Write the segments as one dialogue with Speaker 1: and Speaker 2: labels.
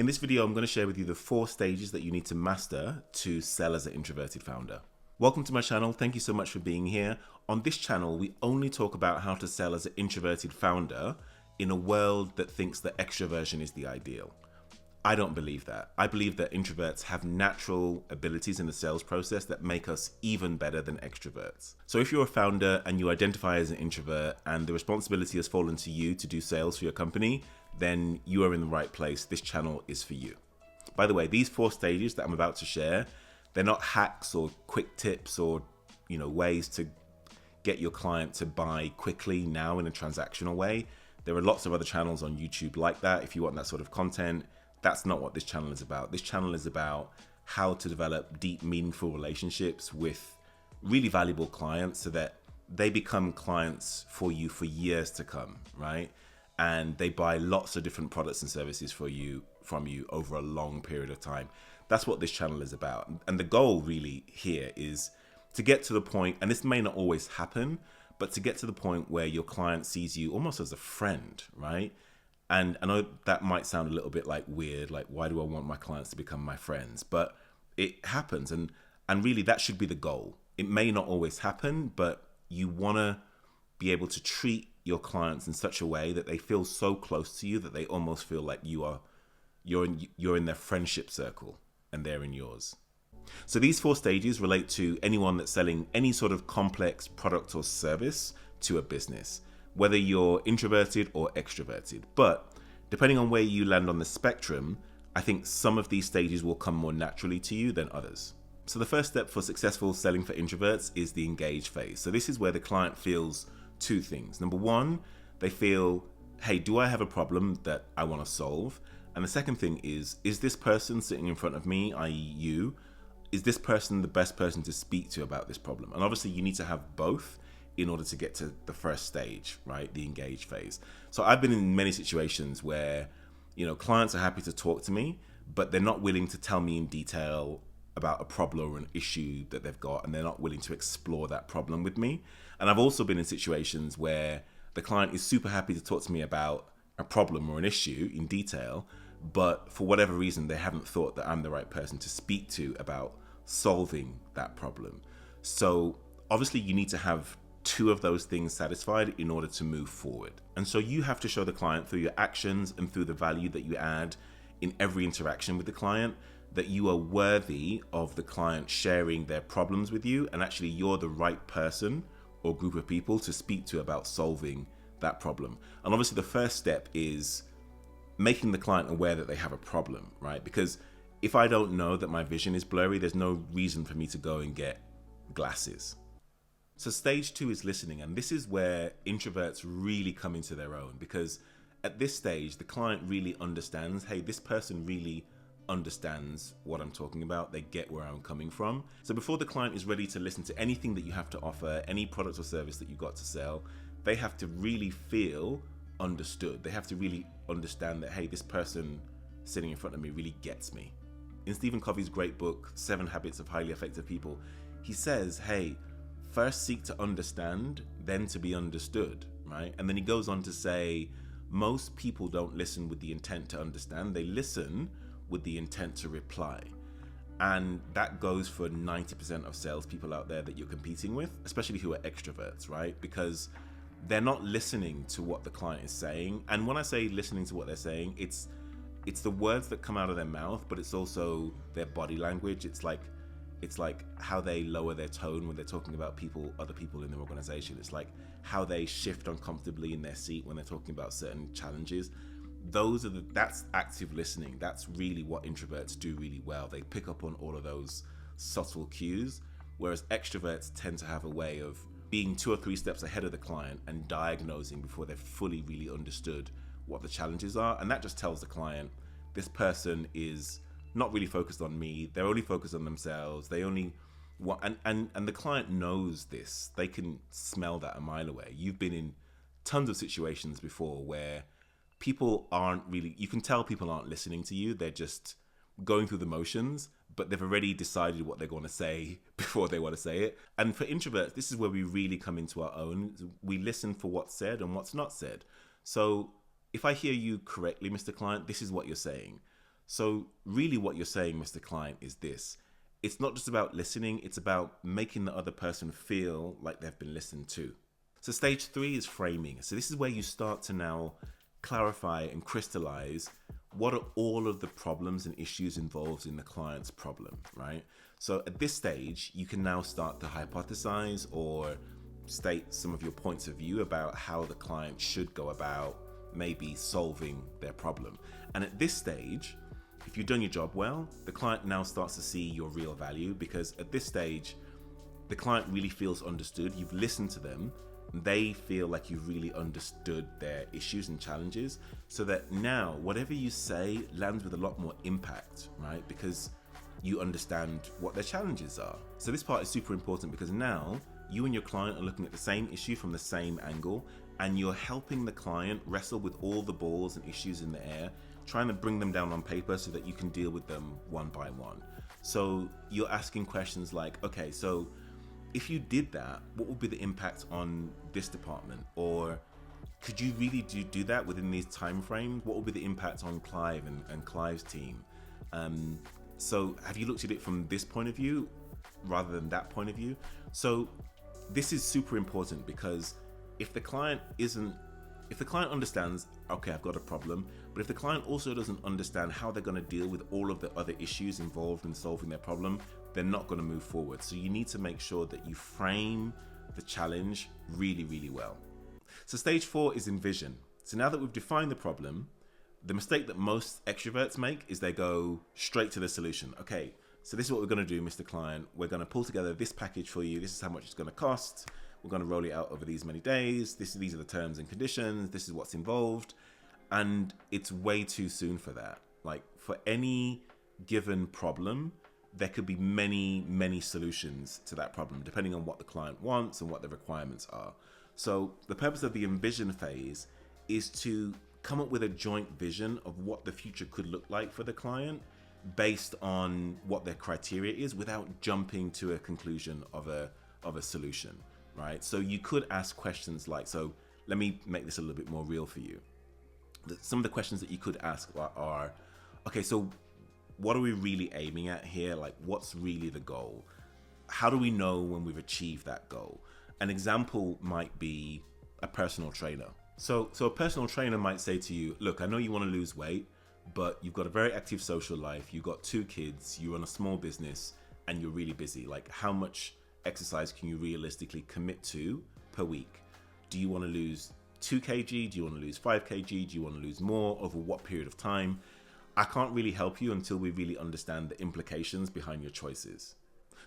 Speaker 1: In this video, I'm going to share with you the 4 stages that you need to master to sell as an introverted founder. Welcome to my channel. Thank you so much for being here. On this channel, we only talk about how to sell as an introverted founder in a world that thinks that extroversion is the ideal. I don't believe that. I believe that introverts have natural abilities in the sales process that make us even better than extroverts. So if you're a founder and you identify as an introvert and the responsibility has fallen to you to do sales for your company, then you are in the right place. This channel is for you. By the way, these 4 stages that I'm about to share, they're not hacks or quick tips or ways to get your client to buy quickly now in a transactional way. There are lots of other channels on YouTube like that. If you want that sort of content, that's not what this channel is about. This channel is about how to develop deep, meaningful relationships with really valuable clients so that they become clients for you for years to come, right? And they buy lots of different products and services from you over a long period of time. That's what this channel is about. And the goal really here is to get to the point, and this may not always happen, but to get to the point where your client sees you almost as a friend, right? And I know that might sound a little bit like weird, like why do I want my clients to become my friends? But it happens, and really that should be the goal. It may not always happen, but you want to be able to treat your clients in such a way that they feel so close to you that they almost feel like you're in their friendship circle and they're in yours. So these 4 stages relate to anyone that's selling any sort of complex product or service to a business, whether you're introverted or extroverted. But depending on where you land on the spectrum, I think some of these stages will come more naturally to you than others. So the first step for successful selling for introverts is the engage phase. So this is where the client feels 2 things. Number 1, they feel, hey, do I have a problem that I want to solve? And the second thing is this person sitting in front of me, i.e. you, is this person the best person to speak to about this problem? And obviously you need to have both in order to get to the first stage, right? The engage phase. So I've been in many situations where, clients are happy to talk to me, but they're not willing to tell me in detail about a problem or an issue that they've got, and they're not willing to explore that problem with me. And I've also been in situations where the client is super happy to talk to me about a problem or an issue in detail, but for whatever reason, they haven't thought that I'm the right person to speak to about solving that problem. So obviously you need to have 2 of those things satisfied in order to move forward. And so you have to show the client through your actions and through the value that you add in every interaction with the client that you are worthy of the client sharing their problems with you, and actually you're the right person or group of people to speak to about solving that problem. And obviously the first step is making the client aware that they have a problem, right? Because if I don't know that my vision is blurry, there's no reason for me to go and get glasses. So stage 2 is listening, and this is where introverts really come into their own, because at this stage, the client really understands, hey, this person really understands what I'm talking about. They get where I'm coming from. So before the client is ready to listen to anything that you have to offer, any product or service that you've got to sell, they have to really feel understood. They have to really understand that, hey, this person sitting in front of me really gets me. In Stephen Covey's great book, 7 Habits of Highly Effective People, he says, hey, first seek to understand, then to be understood, right? And then he goes on to say, most people don't listen with the intent to understand. They listen with the intent to reply. And that goes for 90% of salespeople out there that you're competing with, especially who are extroverts, right? Because they're not listening to what the client is saying. And when I say listening to what they're saying, it's the words that come out of their mouth, but it's also their body language. It's like how they lower their tone when they're talking about other people in their organization. It's like how they shift uncomfortably in their seat when they're talking about certain challenges. That's active listening. That's really what introverts do really well. They pick up on all of those subtle cues, whereas extroverts tend to have a way of being 2 or 3 steps ahead of the client and diagnosing before they've fully really understood what the challenges are. And that just tells the client, this person is not really focused on me. They're only focused on themselves. They only want, and the client knows this. They can smell that a mile away. You've been in tons of situations before where people aren't really, you can tell people aren't listening to you. They're just going through the motions, but they've already decided what they're going to say before they want to say it. And for introverts, this is where we really come into our own. We listen for what's said and what's not said. So if I hear you correctly, Mr. Client, this is what you're saying. So really what you're saying, Mr. Client, is this. It's not just about listening, it's about making the other person feel like they've been listened to. So stage 3 is framing. So this is where you start to now clarify and crystallize what are all of the problems and issues involved in the client's problem, right? So at this stage, you can now start to hypothesize or state some of your points of view about how the client should go about maybe solving their problem. And at this stage, if you've done your job well, the client now starts to see your real value, because at this stage, the client really feels understood. You've listened to them. They feel like you've really understood their issues and challenges, so that now whatever you say lands with a lot more impact, right? Because you understand what their challenges are. So this part is super important, because now you and your client are looking at the same issue from the same angle, and you're helping the client wrestle with all the balls and issues in the air, trying to bring them down on paper so that you can deal with them one by one. So you're asking questions like, okay, so if you did that, what would be the impact on this department? Or could you really do that within these time frames? What would be the impact on Clive and Clive's team? So have you looked at it from this point of view rather than that point of view? So this is super important, because if the client understands, okay, I've got a problem, but if the client also doesn't understand how they're going to deal with all of the other issues involved in solving their problem, they're not going to move forward. So you need to make sure that you frame the challenge really, really well. So stage 4 is envision. So now that we've defined the problem, the mistake that most extroverts make is they go straight to the solution. Okay, so this is what we're going to do, Mr. Client. We're going to pull together this package for you. This is how much it's going to cost. We're going to roll it out over these many days. These are the terms and conditions. This is what's involved. And it's way too soon for that. Like, for any given problem, there could be many, many solutions to that problem, depending on what the client wants and what the requirements are. So the purpose of the envision phase is to come up with a joint vision of what the future could look like for the client based on what their criteria is, without jumping to a conclusion of a solution, right? So you could ask questions like, so let me make this a little bit more real for you. Some of the questions that you could ask are, okay, so what are we really aiming at here? Like, what's really the goal? How do we know when we've achieved that goal? An example might be a personal trainer. So a personal trainer might say to you, look, I know you want to lose weight, but you've got a very active social life. You've got 2 kids, you run a small business, and you're really busy. Like, how much exercise can you realistically commit to per week? Do you want to lose 2 kg? Do you want to lose 5 kg? Do you want to lose more? Over what period of time? I can't really help you until we really understand the implications behind your choices.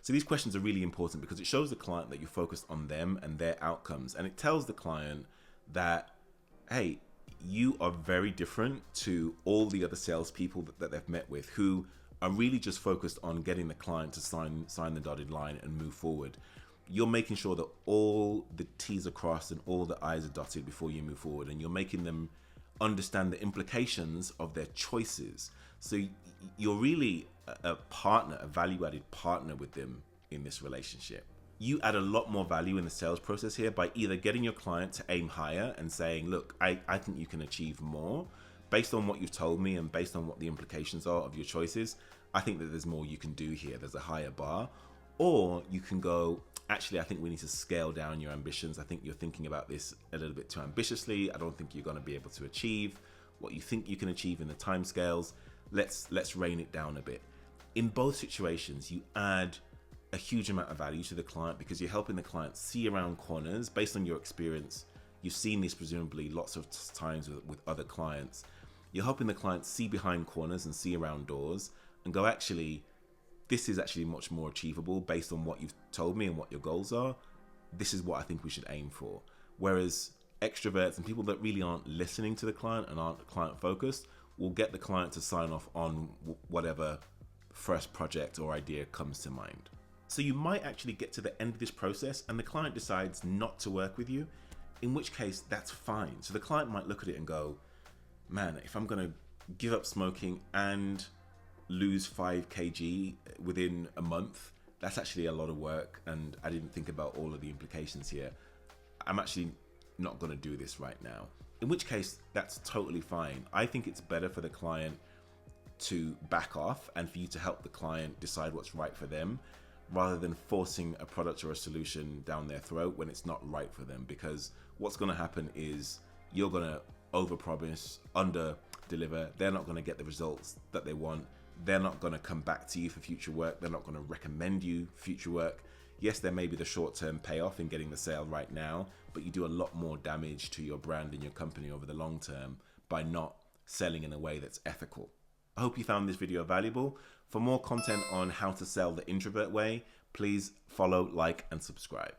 Speaker 1: So these questions are really important, because it shows the client that you're focused on them and their outcomes. And it tells the client that, hey, you are very different to all the other salespeople that they've met with, who are really just focused on getting the client to sign the dotted line and move forward. You're making sure that all the T's are crossed and all the I's are dotted before you move forward, and you're making them understand the implications of their choices. So you're really a partner, a value-added partner with them in this relationship. You add a lot more value in the sales process here by either getting your client to aim higher and saying, look, I think you can achieve more based on what you've told me and based on what the implications are of your choices. I think that there's more you can do here. There's a higher bar. Or you can go, actually, I think we need to scale down your ambitions. I think you're thinking about this a little bit too ambitiously. I don't think you're going to be able to achieve what you think you can achieve in the timescales. Let's rein it down a bit. In both situations, you add a huge amount of value to the client, because you're helping the client see around corners based on your experience. You've seen this presumably lots of times with other clients. You're helping the client see behind corners and see around doors and go, actually, this is actually much more achievable based on what you've told me and what your goals are. This is what I think we should aim for. Whereas extroverts and people that really aren't listening to the client and aren't client focused will get the client to sign off on whatever first project or idea comes to mind. So you might actually get to the end of this process and the client decides not to work with you, in which case that's fine. So the client might look at it and go, man, if I'm going to give up smoking and lose 5 kg within a month, that's actually a lot of work, and I didn't think about all of the implications here. I'm actually not going to do this right now. In which case, that's totally fine. I think it's better for the client to back off and for you to help the client decide what's right for them, rather than forcing a product or a solution down their throat when it's not right for them. Because what's going to happen is you're going to overpromise, under deliver. They're not going to get the results that they want. They're not going to come back to you for future work. They're not going to recommend you future work. Yes, there may be the short-term payoff in getting the sale right now, but you do a lot more damage to your brand and your company over the long term by not selling in a way that's ethical. I hope you found this video valuable. For more content on how to sell the introvert way, please follow, like, and subscribe.